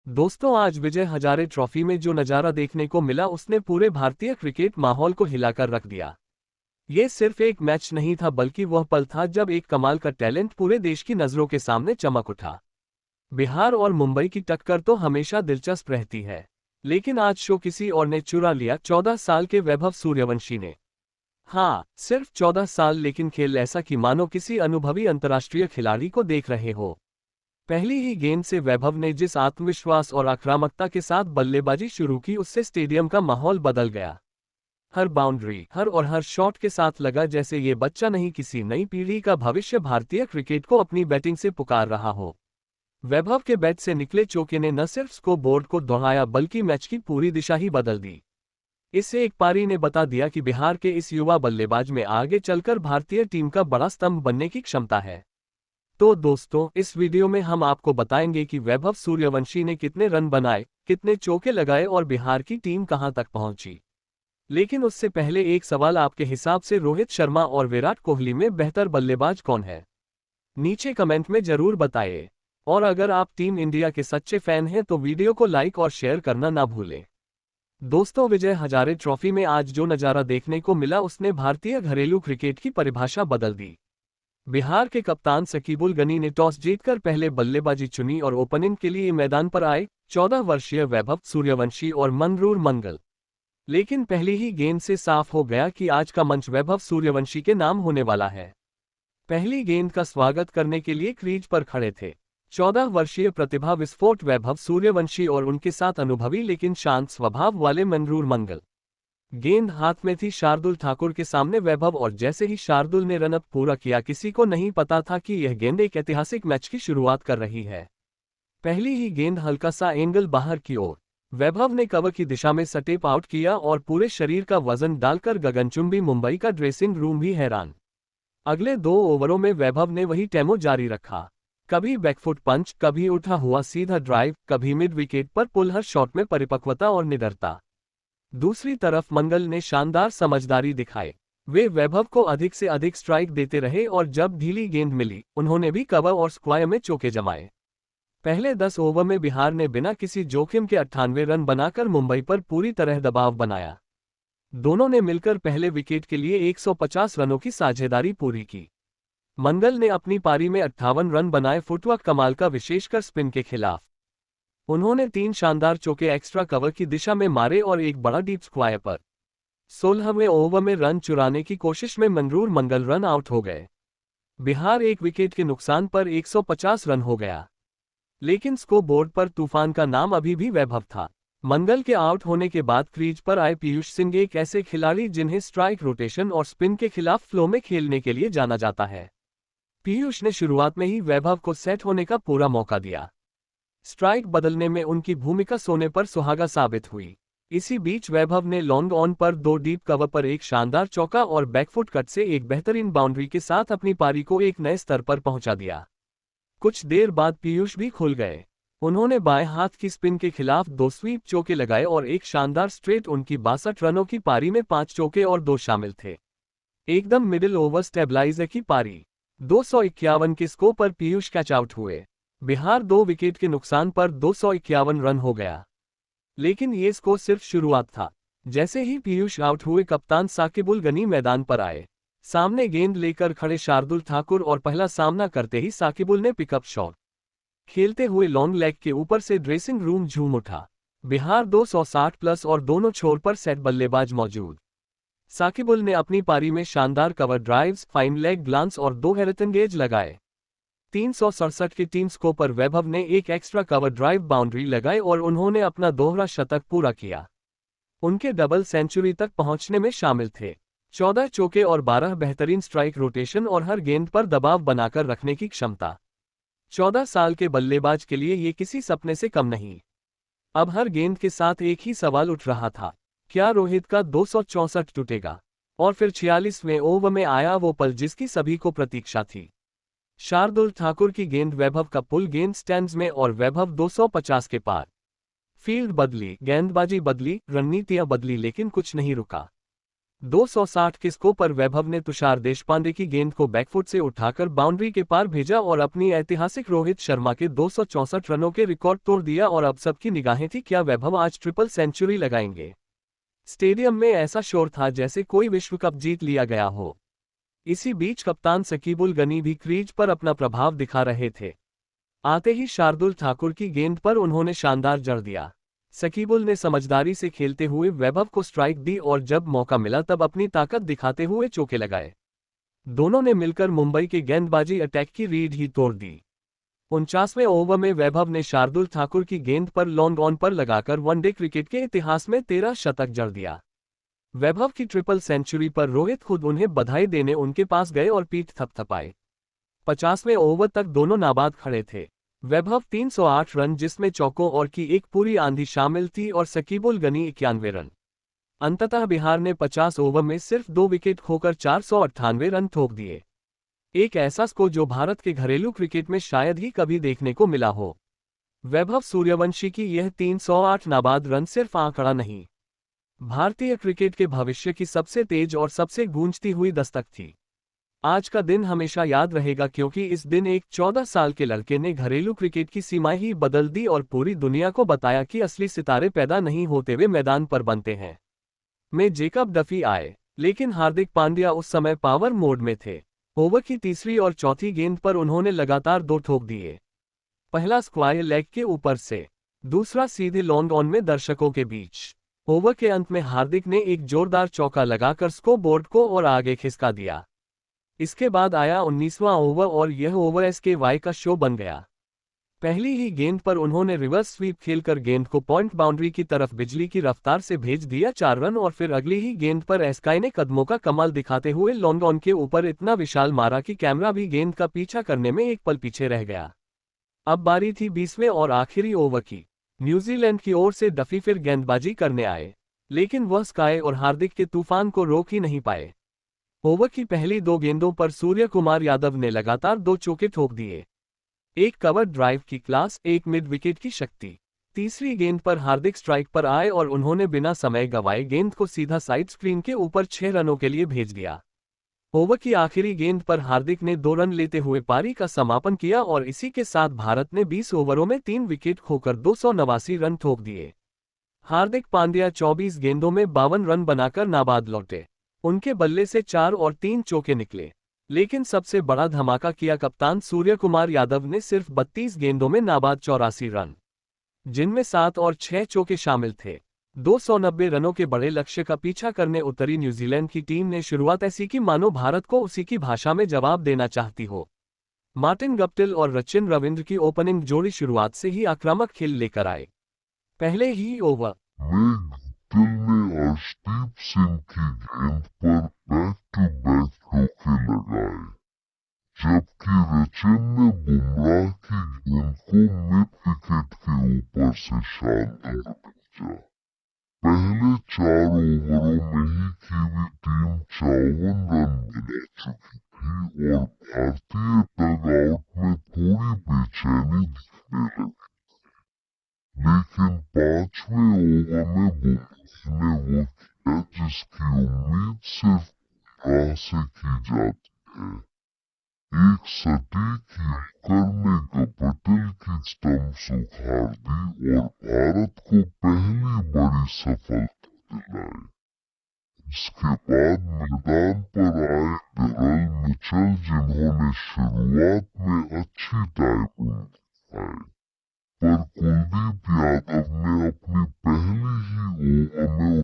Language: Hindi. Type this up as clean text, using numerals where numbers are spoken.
दोस्तों, आज विजय हजारे ट्रॉफी में जो नजारा देखने को मिला उसने पूरे भारतीय क्रिकेट माहौल को हिलाकर रख दिया। ये सिर्फ एक मैच नहीं था, बल्कि वह पल था जब एक कमाल का टैलेंट पूरे देश की नजरों के सामने चमक उठा। बिहार और मुंबई की टक्कर तो हमेशा दिलचस्प रहती है, लेकिन आज शो किसी और ने चुरा लिया। 14 साल के वैभव सूर्यवंशी ने। हाँ, सिर्फ 14 साल, लेकिन खेल ऐसा कि मानो किसी अनुभवी अंतर्राष्ट्रीय खिलाड़ी को देख रहे हो। पहली ही गेंद से वैभव ने जिस आत्मविश्वास और आक्रामकता के साथ बल्लेबाजी शुरू की, उससे स्टेडियम का माहौल बदल गया। हर बाउंड्री, हर शॉट के साथ लगा जैसे ये बच्चा नहीं, किसी नई पीढ़ी का भविष्य भारतीय क्रिकेट को अपनी बैटिंग से पुकार रहा हो। वैभव के बैट से निकले चौके ने न सिर्फ स्कोर बोर्ड को दोहराया, बल्कि मैच की पूरी दिशा ही बदल दी। इससे एक पारी ने बता दिया कि बिहार के इस युवा बल्लेबाज में आगे चलकर भारतीय टीम का बड़ा स्तंभ बनने की क्षमता है। तो दोस्तों, इस वीडियो में हम आपको बताएंगे कि वैभव सूर्यवंशी ने कितने रन बनाए, कितने चौके लगाए और बिहार की टीम कहां तक पहुंची। लेकिन उससे पहले एक सवाल, आपके हिसाब से रोहित शर्मा और विराट कोहली में बेहतर बल्लेबाज कौन है? नीचे कमेंट में जरूर बताइए। और अगर आप टीम इंडिया के सच्चे फैन हैं तो वीडियो को लाइक और शेयर करना ना भूलें। दोस्तों, विजय हजारे ट्रॉफी में आज जो नजारा देखने को मिला उसने भारतीय घरेलू क्रिकेट की परिभाषा बदल दी। बिहार के कप्तान शकीबुल गनी ने टॉस जीतकर पहले बल्लेबाजी चुनी और ओपनिंग के लिए मैदान पर आए 14 वर्षीय वैभव सूर्यवंशी और मनरूर मंगल। लेकिन पहली ही गेंद से साफ हो गया कि आज का मंच वैभव सूर्यवंशी के नाम होने वाला है। पहली गेंद का स्वागत करने के लिए क्रीज पर खड़े थे 14 वर्षीय प्रतिभा विस्फोट वैभव सूर्यवंशी और उनके साथ अनुभवी लेकिन शांत स्वभाव वाले मनरूर मंगल। गेंद हाथ में थी शार्दुल ठाकुर के सामने वैभव, और जैसे ही शार्दुल ने रनअप पूरा किया, किसी को नहीं पता था कि यह गेंद एक ऐतिहासिक मैच की शुरुआत कर रही है। पहली ही गेंद हल्का सा एंगल बाहर की ओर, वैभव ने कवर की दिशा में स्टेप आउट किया और पूरे शरीर का वजन डालकर गगनचुंबी मुंबई का ड्रेसिंग रूम भी हैरान। अगले 2 ओवरों में वैभव ने वही टेम्पो जारी रखा, कभी बैकफुट पंच, कभी उठा हुआ सीधा ड्राइव, कभी मिड विकेट पर पुल। हर शॉट में परिपक्वता और निडरता। दूसरी तरफ मंगल ने शानदार समझदारी दिखाई। वे वैभव को अधिक से अधिक स्ट्राइक देते रहे और जब ढीली गेंद मिली, उन्होंने भी कवर और स्क्वायर में चौके जमाए। पहले 10 ओवर में बिहार ने बिना किसी जोखिम के 98 रन बनाकर मुंबई पर पूरी तरह दबाव बनाया। दोनों ने मिलकर पहले विकेट के लिए 150 रनों की साझेदारी पूरी की। मंगल ने अपनी पारी में 58 रन बनाए, फुटवर्क कमाल का, विशेषकर स्पिन के खिलाफ। उन्होंने 3 शानदार चौके एक्स्ट्रा कवर की दिशा में मारे और एक बड़ा डीप स्क्वायर पर। 16वें ओवर में रन चुराने की कोशिश में मनरूर मंगल रन आउट हो गए। बिहार एक विकेट के नुकसान पर 150 रन हो गया, लेकिन स्कोर बोर्ड पर तूफान का नाम अभी भी वैभव था। मंगल के आउट होने के बाद क्रीज पर आए पीयूष सिंह, एक ऐसे खिलाड़ी जिन्हें स्ट्राइक, रोटेशन और स्पिन के खिलाफ फ्लो में खेलने के लिए जाना जाता है। पीयूष ने शुरुआत में ही वैभव को सेट होने का पूरा मौका दिया। स्ट्राइक बदलने में उनकी भूमिका सोने पर सुहागा साबित हुई। इसी बीच वैभव ने लॉन्ग ऑन पर 2 डीप कवर पर एक शानदार चौका और बैकफुट कट से एक बेहतरीन बाउंड्री के साथ अपनी पारी को एक नए स्तर पर पहुंचा दिया। कुछ देर बाद पीयूष भी खुल गए। उन्होंने बाएं हाथ की स्पिन के खिलाफ 2 स्वीप चौके लगाए और एक शानदार स्ट्रेट। उनकी 62 रनों की पारी में 5 चौके और 2 शामिल थे। एकदम मिडिल ओवर स्टेबलाइजर की पारी। 251 के स्कोर पर पीयूष कैच आउट हुए। बिहार 2 विकेट के नुकसान पर 251 रन हो गया। लेकिन ये स्कोर सिर्फ शुरुआत था। जैसे ही पीयूष आउट हुए, कप्तान साकिबुल गनी मैदान पर आए। सामने गेंद लेकर खड़े शार्दुल ठाकुर और पहला सामना करते ही साकिबुल ने पिकअप शॉट खेलते हुए लॉन्ग लेग के ऊपर से ड्रेसिंग रूम झूम उठा। बिहार 260 प्लस और दोनों छोर पर सेट बल्लेबाज मौजूद। साकिबुल ने अपनी पारी में शानदार cover drives, fine leg glance और 2 हैरतन गेज लगाए। 367 के टीम स्कोर पर वैभव ने एक एक्स्ट्रा कवर ड्राइव बाउंड्री लगाई और उन्होंने अपना दोहरा शतक पूरा किया। उनके डबल सेंचुरी तक पहुंचने में शामिल थे 14 चौके और 12 बेहतरीन स्ट्राइक, रोटेशन और हर गेंद पर दबाव बनाकर रखने की क्षमता। 14 साल के बल्लेबाज के लिए ये किसी सपने से कम नहीं। अब हर गेंद के साथ एक ही सवाल उठ रहा था, क्या रोहित का 264 टूटेगा? और फिर 46वें ओवर में आया वो पल जिसकी सभी को प्रतीक्षा थी। शार्दुल ठाकुर की गेंद, वैभव का पुल, गेंद स्टैंड्स में और वैभव 250 के पार। फील्ड बदली, गेंदबाजी बदली, रणनीतियां बदली, लेकिन कुछ नहीं रुका। 260 के स्कोर पर वैभव ने तुषार देशपांडे की गेंद को बैकफुट से उठाकर बाउंड्री के पार भेजा और अपनी ऐतिहासिक रोहित शर्मा के 264 रनों के रिकॉर्ड तोड़ दिया और अब सबकी निगाहें थी क्या वैभव आज ट्रिपल सेंचुरी लगाएंगे। स्टेडियम में ऐसा शोर था जैसे कोई विश्व कप जीत लिया गया हो। इसी बीच कप्तान शकीबुल गनी भी क्रीज पर अपना प्रभाव दिखा रहे थे। आते ही शार्दुल ठाकुर की गेंद पर उन्होंने शानदार जड़ दिया। शकीबुल ने समझदारी से खेलते हुए वैभव को स्ट्राइक दी और जब मौका मिला तब अपनी ताकत दिखाते हुए चौके लगाए। दोनों ने मिलकर मुंबई के गेंदबाजी अटैक की रीढ़ ही तोड़ दी। 49वें ओवर में वैभव ने शार्दुल ठाकुर की गेंद पर लॉन्ग ऑन पर लगाकर वनडे क्रिकेट के इतिहास में 13 शतक जड़ दिया। वैभव की ट्रिपल सेंचुरी पर रोहित खुद उन्हें बधाई देने उनके पास गए और पीठ थपथपाए। 50वें ओवर तक दोनों नाबाद खड़े थे। वैभव 308 रन जिसमें चौकों और की एक पूरी आंधी शामिल थी और शकीबुल गनी 91 रन। अंततः बिहार ने 50 ओवर में सिर्फ 2 विकेट खोकर 498 रन ठोक दिए। एक ऐसा स्कोर जो भारत के घरेलू क्रिकेट में शायद ही कभी देखने को मिला हो। वैभव सूर्यवंशी की यह 308 नाबाद रन सिर्फ आंकड़ा नहीं, भारतीय क्रिकेट के भविष्य की सबसे तेज और सबसे गूंजती हुई दस्तक थी। आज का दिन हमेशा याद रहेगा क्योंकि इस दिन एक 14 साल के लड़के ने घरेलू क्रिकेट की सीमाएं ही बदल दी और पूरी दुनिया को बताया कि असली सितारे पैदा नहीं होते वे मैदान पर बनते हैं। में जेकब डफी आए, लेकिन हार्दिक पांड्या उस समय पावर मोड में थे। ओवर की तीसरी और चौथी गेंद पर उन्होंने लगातार 2 ठोक दिए। पहला स्क्वायर लेग के ऊपर से, दूसरा सीधे लॉन्ग ऑन में दर्शकों के बीच। ओवर के अंत में हार्दिक ने एक जोरदार चौका लगाकर स्कोरबोर्ड को और आगे खिसका दिया। इसके बाद आया 19वां ओवर और यह ओवर एसकेवाई का शो बन गया। पहली ही गेंद पर उन्होंने रिवर्स स्वीप खेलकर गेंद को पॉइंट बाउंड्री की तरफ बिजली की रफ्तार से भेज दिया 4 रन और फिर अगली ही गेंद पर एसकाई ने कदमों का कमाल दिखाते हुए लॉन्ग ऑन के ऊपर इतना विशाल मारा कि कैमरा भी गेंद का पीछा करने में एक पल पीछे रह गया। अब बारी थी 20वें और आखिरी ओवर की। न्यूजीलैंड की ओर से डफी फिर गेंदबाजी करने आए, लेकिन वह स्काई और हार्दिक के तूफान को रोक ही नहीं पाए। ओवर की पहली 2 गेंदों पर सूर्य कुमार यादव ने लगातार 2 चौके ठोक दिए। एक कवर ड्राइव की क्लास, एक मिड विकेट की शक्ति। तीसरी गेंद पर हार्दिक स्ट्राइक पर आए और उन्होंने बिना समय गंवाए गेंद को सीधा साइड स्क्रीन के ऊपर 6 रनों के लिए भेज दिया। ओवर की आखिरी गेंद पर हार्दिक ने 2 रन लेते हुए पारी का समापन किया और इसी के साथ भारत ने 20 ओवरों में 3 विकेट खोकर 289 रन ठोक दिए। हार्दिक पांड्या 24 गेंदों में 52 रन बनाकर नाबाद लौटे। उनके बल्ले से 4 और 3 चौके निकले, लेकिन सबसे बड़ा धमाका किया कप्तान सूर्य कुमार यादव ने सिर्फ 32 गेंदों में नाबाद 84 रन, जिनमें 7 और 6 चौके शामिल थे। 290 रनों के बड़े लक्ष्य का पीछा करने उतरी न्यूजीलैंड की टीम ने शुरुआत ऐसी की मानो भारत को उसी की भाषा में जवाब देना चाहती हो। मार्टिन गप्टिल और सचिन रविंद्र की ओपनिंग जोड़ी शुरुआत से ही आक्रामक खेल लेकर आए। पहले ही ओवर गिल ने अर्शदीप सिंह की गेंद पर बैक टू बैक चौके लगाए, जबकि सचिन ने बुमराह की गेंद को मिड विकेट के ऊपर से शानदार भेजा। पहले 4 ओवरों में ही कीवी टीम 54 रन बना चुकी थी और भारतीय डगआउट में थोड़ी बेचैनी दिखने लगी, लेकिन 5वें ओवर में बुमराह ने वो किया जिसकी उम्मीद सिर्फ बुमराह से की जाती है। एक सटीक यॉर्कर ने गप्टिल की स्टंप सुखाड़ दी और भारत को पहली बड़ी सफलता दिलाई। इसके बाद मैदान पर आए डेरल मिचेल, जिन्होंने शुरुआत में अच्छी टाइमिंग दिखाई, पर कुलदीप यादव ने अपनी पहली ही ओवर में